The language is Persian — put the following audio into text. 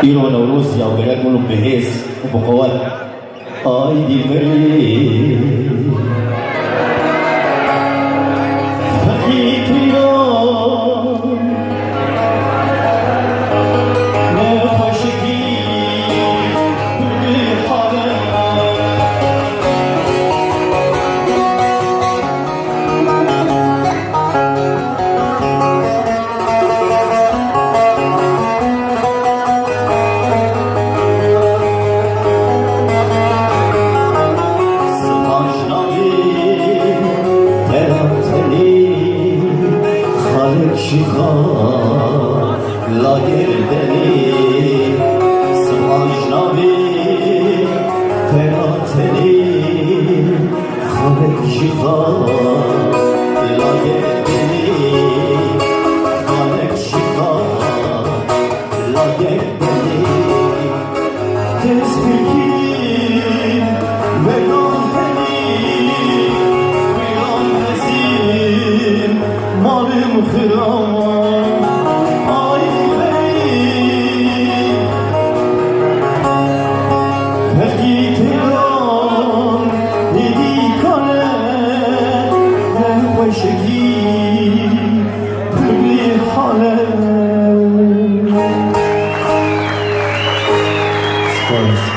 ایران و روسیا و بلد منو به حس و بقوت آی دیوری فقیت ایران نفشگی به حالم شیخا لاگردنی سماجناوی تراتنی خالق شیخا لاگردنی خالق شیخا لاگردنی تسبیحی مالم خرام آی بی فقیت ایران دیدی کنه نخوشگی